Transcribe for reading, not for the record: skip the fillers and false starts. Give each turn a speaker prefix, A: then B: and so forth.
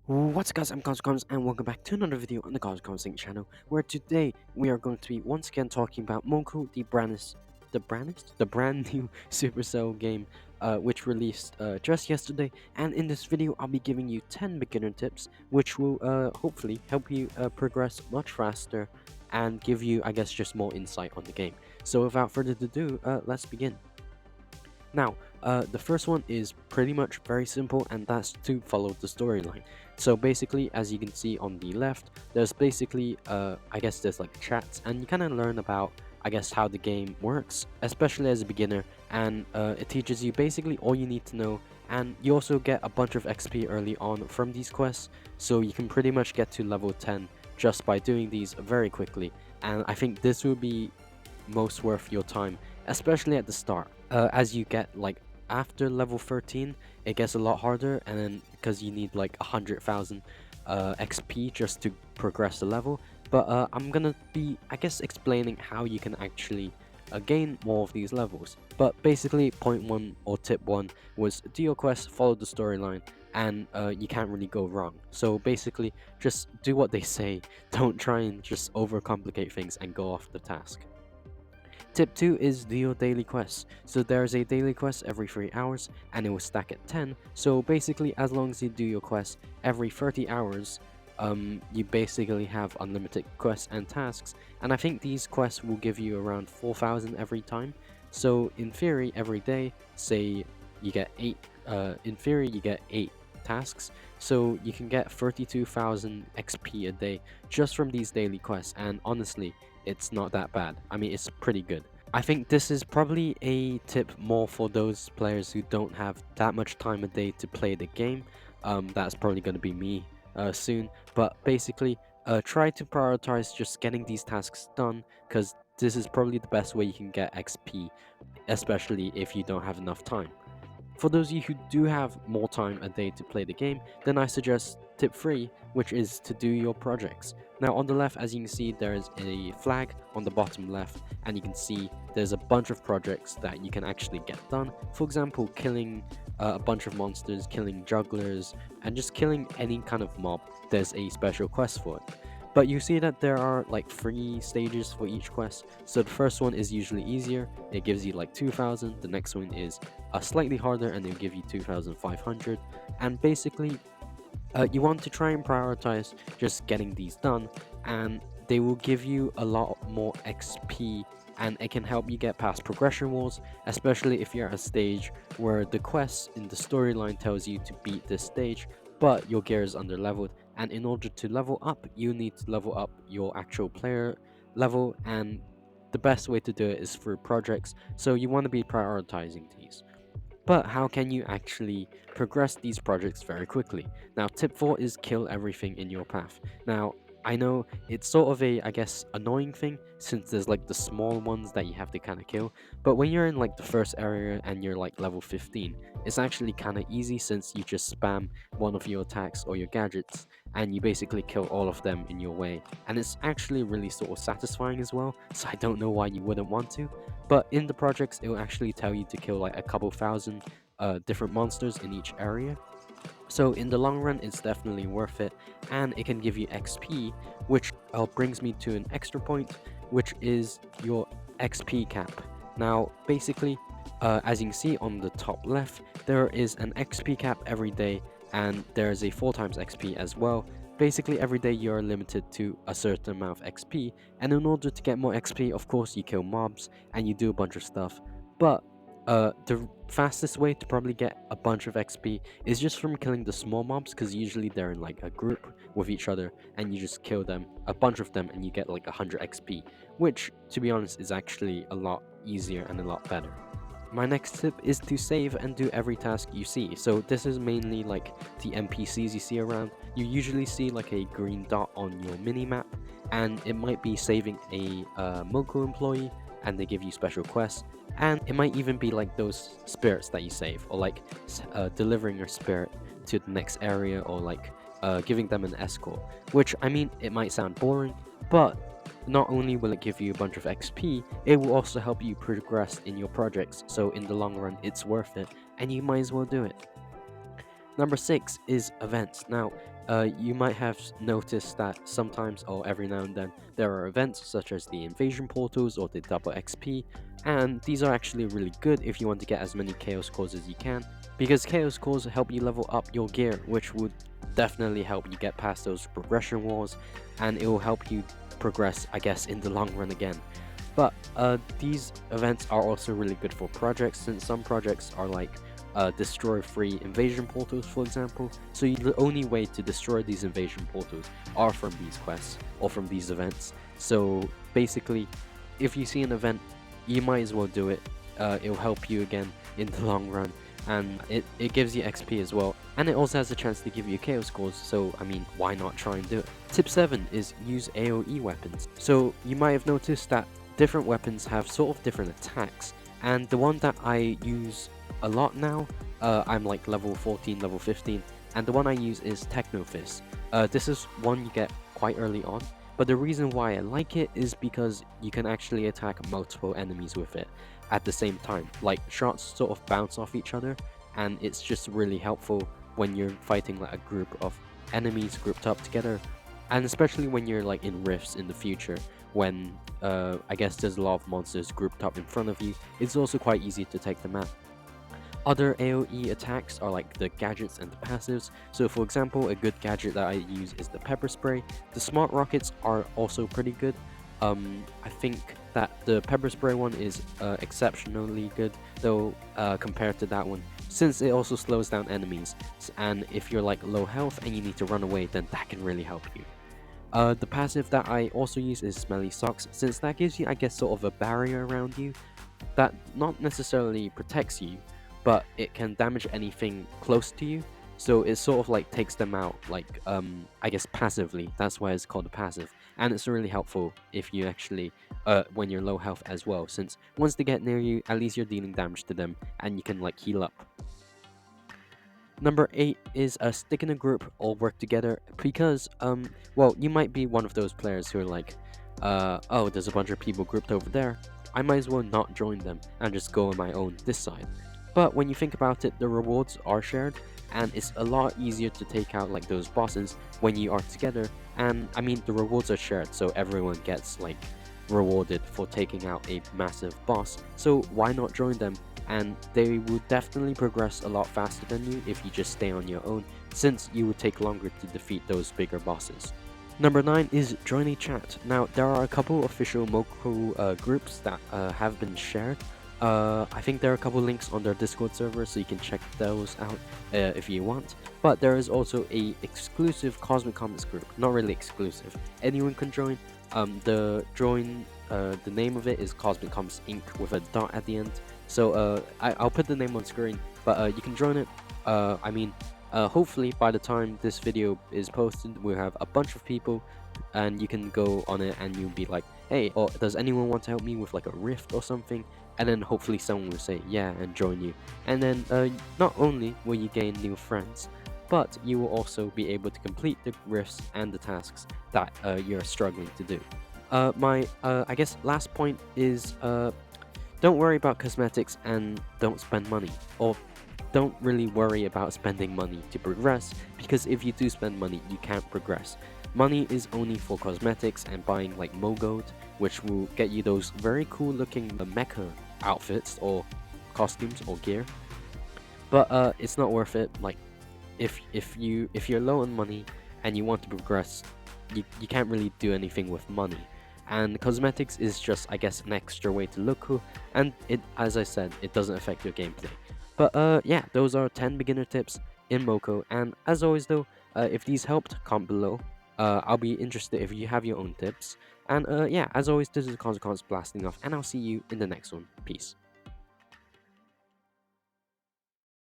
A: What's up guys, I'm Coscoms and welcome back to another video on the Coscoms channel, where today we are going to be once again talking about Moco, the brand new Supercell game which released just yesterday. And in this video I'll be giving you 10 beginner tips which will hopefully help you progress much faster and give you, I guess, just more insight on the game. So without further ado, let's begin. Now, the first one is pretty much very simple, and that's to follow the storyline. So basically, as you can see on the left, there's basically, I guess there's like chats, and you kind of learn about, I guess, how the game works, especially as a beginner, and it teaches you basically all you need to know, and you also get a bunch of XP early on from these quests, so you can pretty much get to level 10 just by doing these very quickly, and I think this will be most worth your time, especially at the start. As you get like after level 13, it gets a lot harder, and then because you need like 100,000 XP just to progress the level. But I'm gonna be, I guess, explaining how you can actually gain more of these levels. But basically, point one or tip one was do your quest, follow the storyline, and you can't really go wrong. So basically, just do what they say. Don't try and just overcomplicate things and go off the task. Tip 2 is do your daily quests. So there's a daily quest every 3 hours and it will stack at 10. So basically, as long as you do your quests every 30 hours, you basically have unlimited quests and tasks. And I think these quests will give you around 4,000 every time. So in theory, every day, say you get 8, in theory you get 8 tasks. So you can get 32,000 XP a day just from these daily quests. And honestly, it's not that bad. I mean, it's pretty good. I think this is probably a tip more for those players who don't have that much time a day to play the game. That's probably going to be me soon. But basically, try to prioritize just getting these tasks done, because this is probably the best way you can get XP, especially if you don't have enough time. For those of you who do have more time a day to play the game, then I suggest tip 3, which is to do your projects. Now on the left, as you can see, there is a flag on the bottom left, and you can see there's a bunch of projects that you can actually get done. For example, killing a bunch of monsters, killing jugglers, and just killing any kind of mob. There's a special quest for it. But you see that there are like 3 stages for each quest. So the first one is usually easier, it gives you like 2,000. The next one is slightly harder and they'll give you 2,500. And basically, you want to try and prioritize just getting these done, and they will give you a lot more XP, and it can help you get past progression walls, especially if you're at a stage where the quest in the storyline tells you to beat this stage, but your gear is under leveled. And in order to level up, you need to level up your actual player level, and the best way to do it is through projects, so you want to be prioritizing these. But how can you actually progress these projects very quickly? Now, tip 4 is kill everything in your path. Now, I know it's sort of a, I guess, annoying thing, since there's like the small ones that you have to kind of kill. But when you're in like the first area and you're like level 15, it's actually kind of easy, since you just spam one of your attacks or your gadgets and you basically kill all of them in your way. And it's actually really sort of satisfying as well, so I don't know why you wouldn't want to. But in the projects, it will actually tell you to kill like a couple thousand different monsters in each area. So in the long run, it's definitely worth it, and it can give you XP, which brings me to an extra point, which is your XP cap. Now, basically, as you can see on the top left, there is an XP cap every day, and there is a 4 times XP as well. Basically, every day you're limited to a certain amount of XP, and in order to get more XP, of course, you kill mobs and you do a bunch of stuff. But the fastest way to probably get a bunch of XP is just from killing the small mobs, because usually they're in like a group with each other, and you just kill them, a bunch of them, and you get like 100 XP, which, to be honest, is actually a lot easier and a lot better. My next tip is to save and do every task you see. So this is mainly like the NPCs you see around. You usually see like a green dot on your mini map, and it might be saving a moco employee, and they give you special quests. And it might even be like those spirits that you save, or like delivering your spirit to the next area, or like giving them an escort. Which, I mean, it might sound boring, but not only will it give you a bunch of XP, it will also help you progress in your projects, so in the long run it's worth it, and you might as well do it. Number 6 is events. Now, you might have noticed that sometimes or every now and then there are events such as the invasion portals or the double XP, and these are actually really good if you want to get as many chaos cores as you can, because chaos cores help you level up your gear, which would definitely help you get past those progression walls, and it will help you progress, I guess, in the long run again. But these events are also really good for projects, since some projects are like destroy free invasion portals, for example. So the only way to destroy these invasion portals are from these quests or from these events. So basically, if you see an event, you might as well do it. It'll help you again in the long run, and it gives you XP as well, and it also has a chance to give you chaos cores, so I mean, why not try and do it? Tip 7 is use AoE weapons. So you might have noticed that different weapons have sort of different attacks, and the one that I use a lot now, I'm like level 14, level 15, and the one I use is Techno Fist. This is one you get quite early on, but the reason why I like it is because you can actually attack multiple enemies with it at the same time. Like, shots sort of bounce off each other, and it's just really helpful when you're fighting like a group of enemies grouped up together, and especially when you're like in rifts in the future, when I guess there's a lot of monsters grouped up in front of you. It's also quite easy to take them out. Other AoE attacks are like the gadgets and the passives. So for example, a good gadget that I use is the pepper spray. The smart rockets are also pretty good. I think that the pepper spray one is exceptionally good though, compared to that one, since it also slows down enemies, and if you're like low health and you need to run away, then that can really help you. The passive that I also use is Smelly Socks, since that gives you, I guess, sort of a barrier around you that not necessarily protects you, but it can damage anything close to you. So it sort of like takes them out, like I guess passively. That's why it's called a passive, and it's really helpful if you actually when you're low health as well, since once they get near you, at least you're dealing damage to them, and you can like heal up. Number 8 is stick in a group or work together, because well, you might be one of those players who are like, oh, there's a bunch of people grouped over there, I might as well not join them and just go on my own this side. But when you think about it, the rewards are shared, and it's a lot easier to take out like those bosses when you are together. And I mean, the rewards are shared, so everyone gets like rewarded for taking out a massive boss. So why not join them? And they will definitely progress a lot faster than you if you just stay on your own, since you would take longer to defeat those bigger bosses. Number 9 is join a chat. Now, there are a couple official moco groups that have been shared. I think there are a couple links on their Discord server, so you can check those out if you want. But there is also a exclusive Cosmic Comics group. Not really exclusive. Anyone can join. The name of it is Cosmic Comics Inc. with a dot at the end. So I'll put the name on screen, but you can join it. I mean, hopefully by the time this video is posted, we'll have a bunch of people, and you can go on it and you'll be like, hey, or does anyone want to help me with like a rift or something? And then hopefully someone will say yeah and join you. And then not only will you gain new friends, but you will also be able to complete the rifts and the tasks that you're struggling to do. My I guess last point is don't worry about cosmetics and don't spend money, or don't really worry about spending money to progress, because if you do spend money, you can't progress. Money is only for cosmetics and buying like mogo, which will get you those very cool looking mecha outfits or costumes or gear. But it's not worth it. Like, if you're low on money and you want to progress, you can't really do anything with money. And cosmetics is just, I guess, an extra way to look cool, and it, as I said, it doesn't affect your gameplay. But yeah, those are 10 beginner tips in moco, and as always though, if these helped, comment below. I'll be interested if you have your own tips. And yeah, as always, this is Consequence blasting off, and I'll see you in the next one. Peace.